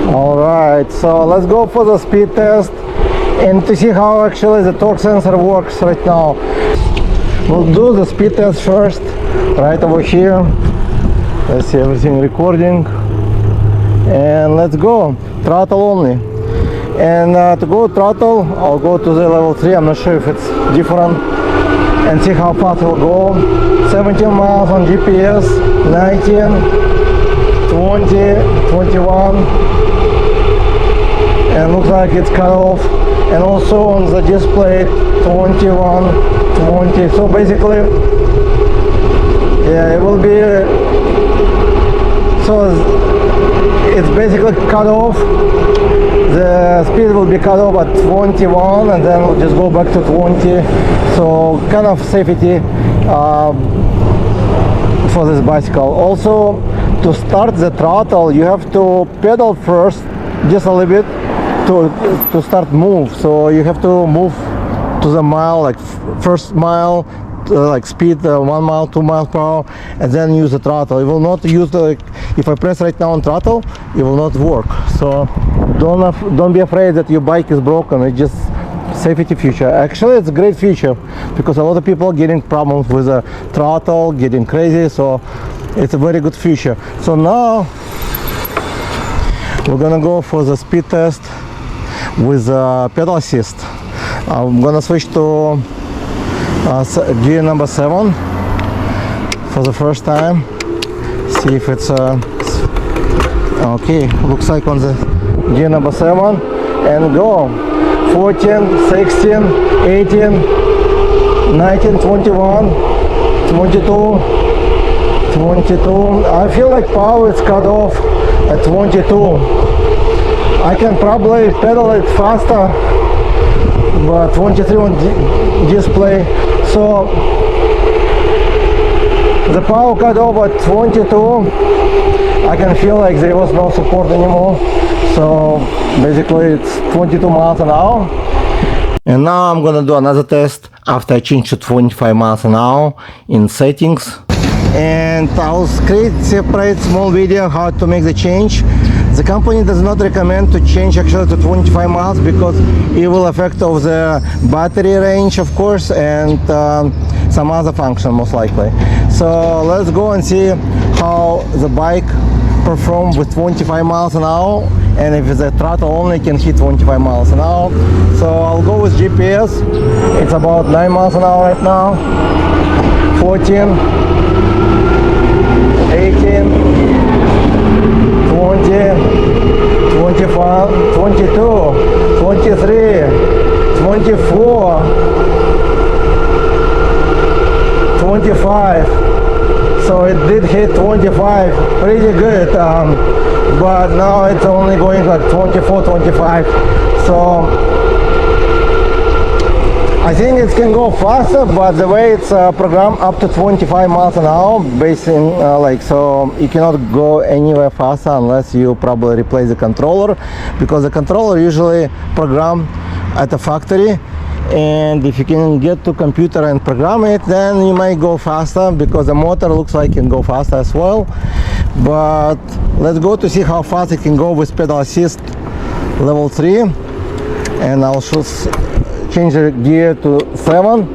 Alright, so let's go for the speed test and to see how actually the torque sensor works right now. We'll do the speed test first, right over here. Let's see everything recording. And let's go, throttle only. And to go throttle, I'll go to the level 3, I'm not sure if it's different. And see how fast it'll go. 17 miles on GPS, 19, 20, 21. And looks like it's cut off. And also on the display, 21, 20. So basically, yeah, it will be, so it's basically cut off. The speed will be cut off at 21 and then we'll just go back to 20. So kind of safety for this bicycle. Also, to start the throttle, you have to pedal first, just a little bit, to start move. So you have to move to the mile, like first mile, like speed 1 mile, 2 miles per hour, and then use the throttle. It will not use the, if I press right now on throttle, it will not work. So don't be afraid that your bike is broken. It's just safety feature. Actually, it's a great feature because a lot of people are getting problems with the throttle, getting crazy. So it's a very good feature. So now we're gonna go for the speed test with pedal assist. I'm gonna switch to gear number 7 for the first time. See if it's okay. Looks like on the gear number 7 and go. 14, 16, 18, 19, 21, 22, 22. I feel like power is cut off at 22. I can probably pedal it faster, but 23 on display. So the power cut off at 22. I can feel like there was no support anymore. So basically it's 22 miles an hour. And now I'm gonna do another test after I change to 25 miles an hour in settings. And I'll separate small video how to make the change. The company does not recommend to change actually to 25 miles because it will affect of the battery range, of course, and some other function most likely. So let's go and see how the bike perform with 25 miles an hour, and if the throttle only can hit 25 miles an hour. So I'll go with GPS. It's about 9 miles an hour right now. 14, 18, 20, 25, 22, 23, 24, 25. So it did hit 25, pretty good, but now it's only going like 24, 25. So I think it can go faster, but the way it's programmed up to 25 miles an hour, based in so you cannot go anywhere faster unless you probably replace the controller, because the controller usually programmed at the factory. And if you can get to computer and program it, then you might go faster because the motor looks like it can go faster as well. But let's go to see how fast it can go with pedal assist level 3. And I'll change the gear to 7.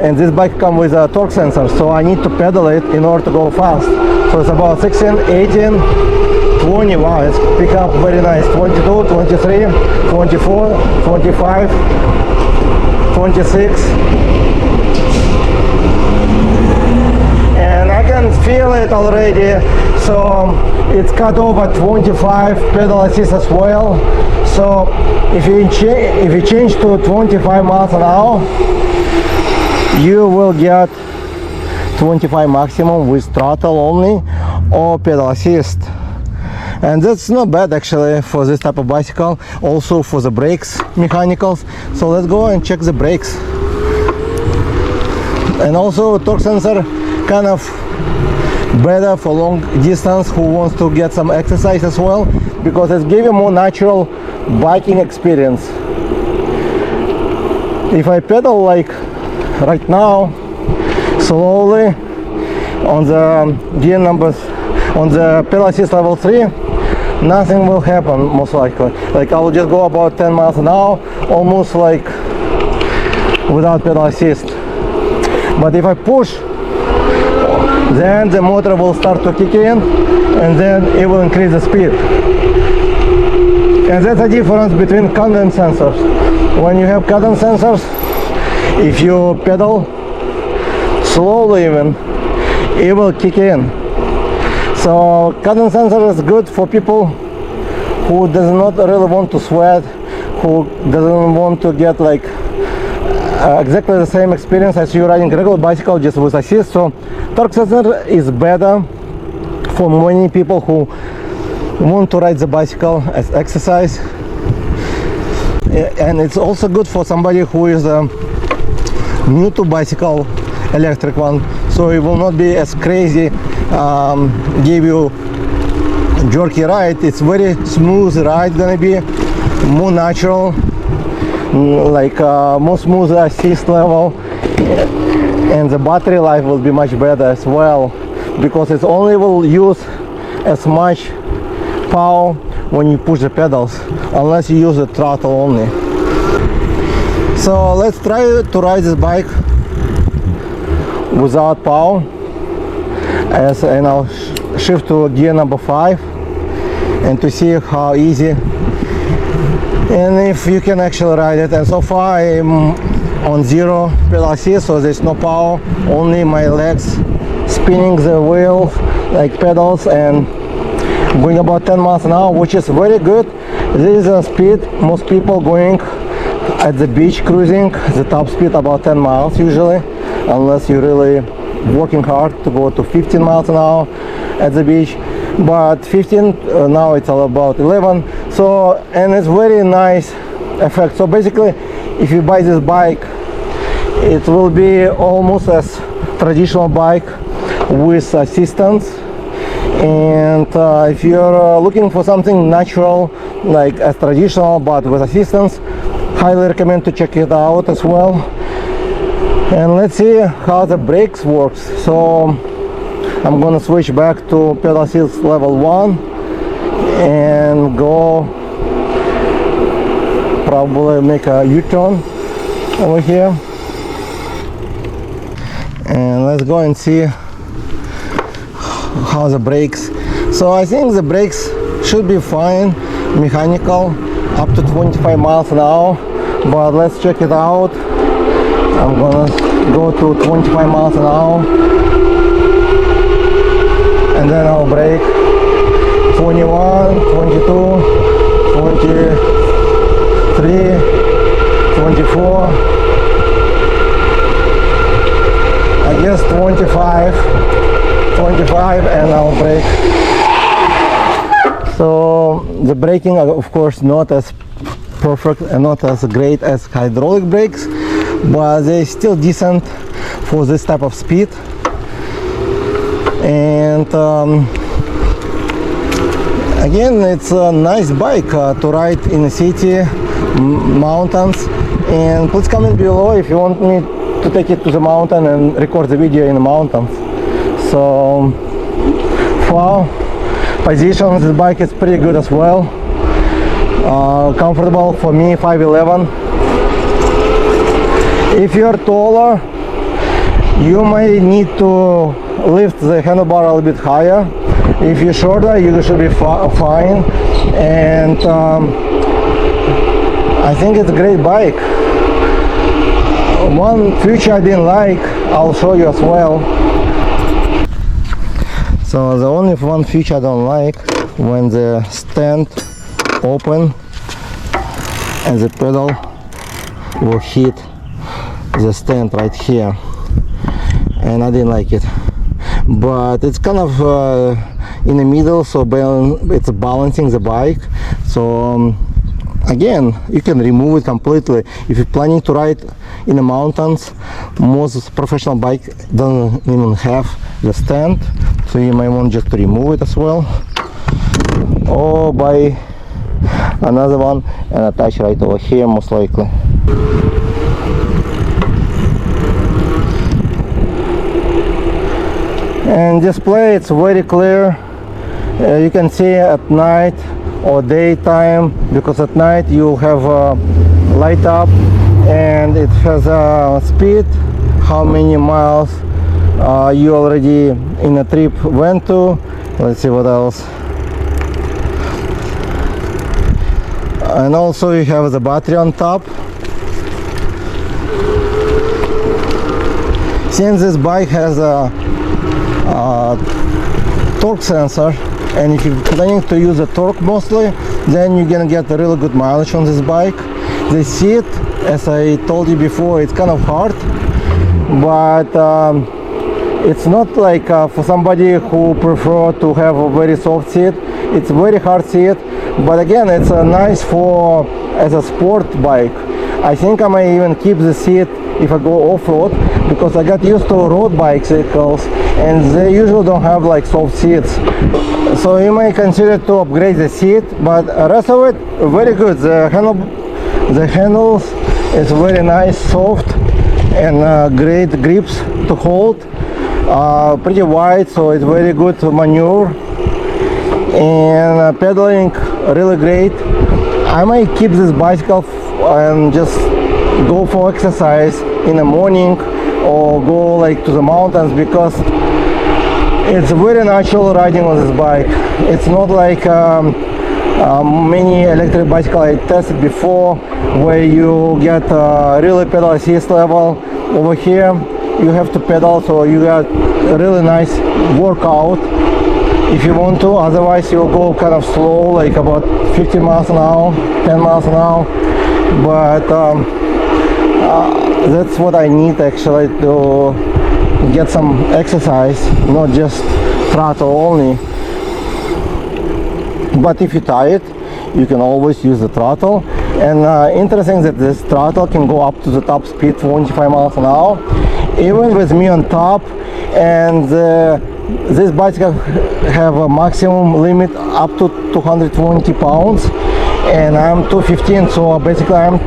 And this bike comes with a torque sensor, so I need to pedal it in order to go fast. So it's about 16, 18, 20, wow, it's pick up very nice. 22, 23, 24, 25, 26. And I can feel it already. So it's cut off at 25, pedal assist as well. So if you change to 25 miles an hour, you will get 25 maximum with throttle only or pedal assist. And that's not bad actually for this type of bicycle. Also for the brakes, mechanicals. So let's go and check the brakes. And also torque sensor kind of better for long distance who wants to get some exercise as well, because it's giving more natural biking experience. If I pedal like right now slowly on the gear numbers, on the pedal assist level 3, nothing will happen most likely. Like I will just go about 10 miles an hour, almost like without pedal assist. But if I push, then the motor will start to kick in, and then it will increase the speed. And that's the difference between cadence sensors. When you have cadence sensors, if you pedal slowly even, it will kick in. So cadence sensor is good for people who does not really want to sweat, who doesn't want to get like exactly the same experience as you riding regular bicycle just with assist. So torque sensor is better for many people who want to ride the bicycle as exercise, and it's also good for somebody who is new to bicycle, electric one, so it will not be as crazy, give you jerky ride. It's very smooth ride, gonna be more natural, like more smooth assist level, and the battery life will be much better as well, because it only will use as much power when you push the pedals, unless you use the throttle only. So let's try to ride this bike without power, and I'll shift to gear number 5 and to see how easy and if you can actually ride it. And so far I'm on 0 pedal assist, so there's no power, only my legs spinning the wheel like pedals and going about 10 miles an hour, which is very good. This is a speed most people going at the beach cruising, the top speed about 10 miles usually, unless you're really working hard to go to 15 miles an hour at the beach. But 15 now it's all about 11. So, and it's very nice effect. So basically, if you buy this bike, it will be almost as traditional bike with assistance. And if you're looking for something natural, like as traditional but with assistance, highly recommend to check it out as well. And let's see how the brakes works. So I'm gonna switch back to pedal assist level 1 and go probably make a U-turn over here, and let's go and see how the brakes. So I think the brakes should be fine, mechanical, up to 25 miles an hour, but let's check it out. I'm gonna go to 25 miles an hour and then I'll brake. 21, 22, 23, 24, I guess 25, and I'll brake. So the braking, of course, not as perfect and not as great as hydraulic brakes, but they're still decent for this type of speed. And again, it's a nice bike to ride in the city, mountains. And please comment below if you want me to take it to the mountain and record the video in the mountains. So for position, this bike is pretty good as well. Comfortable for me, 5'11". If you're taller, you may need to lift the handlebar a little bit higher. If you're shorter, you should be fine. And I think it's a great bike. One feature I didn't like, I'll show you as well. So the only one feature I don't like, when the stand open and the pedal will hit the stand right here, and I didn't like it. But it's kind of in the middle, so it's balancing the bike. So again, you can remove it completely. If you're planning to ride in the mountains, most professional bike don't even have the stand, so you might want just to remove it as well, or buy another one and attach right over here, most likely. And display, it's very clear, You can see at night or daytime, because at night you have light up, and it has a speed, how many miles you already in a trip went to. Let's see what else. And also you have the battery on top. Since this bike has a torque sensor, and if you're planning to use the torque mostly, then you're gonna get a really good mileage on this bike. The seat, as I told you before, it's kind of hard, but it's not like for somebody who prefer to have a very soft seat. It's a very hard seat, but again, it's nice for as a sport bike. I think I might even keep the seat if I go off-road, because I got used to road bicycles and they usually don't have like soft seats. So you may consider to upgrade the seat, but the rest of it very good. The handles is very nice, soft, and great grips to hold. Pretty wide, so it's very good to maneuver, and pedaling really great. I might keep this bicycle and just go for exercise in the morning or go like to the mountains, because it's very natural riding on this bike. It's not like many electric bicycles I tested before, where you get really pedal assist level. Over here you have to pedal, so you got a really nice workout if you want to. Otherwise you'll go kind of slow, like about 15 miles an hour, 10 miles an hour. But that's what I need actually to get some exercise, not just throttle only. But if you're tired, you can always use the throttle. And interesting that this throttle can go up to the top speed 25 miles an hour, even with me on top. And this bicycle have a maximum limit up to 220 pounds, and I'm 215, so basically I'm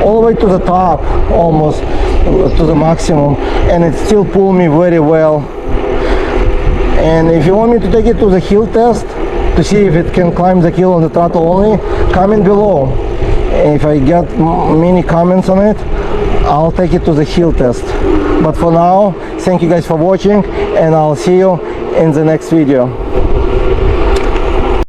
all the way to the top, almost to the maximum, and it still pull me very well. And if you want me to take it to the hill test to see if it can climb the hill on the throttle only, comment below. If I get many comments on it, I'll take it to the hill test. But for now, thank you guys for watching, and I'll see you in the next video.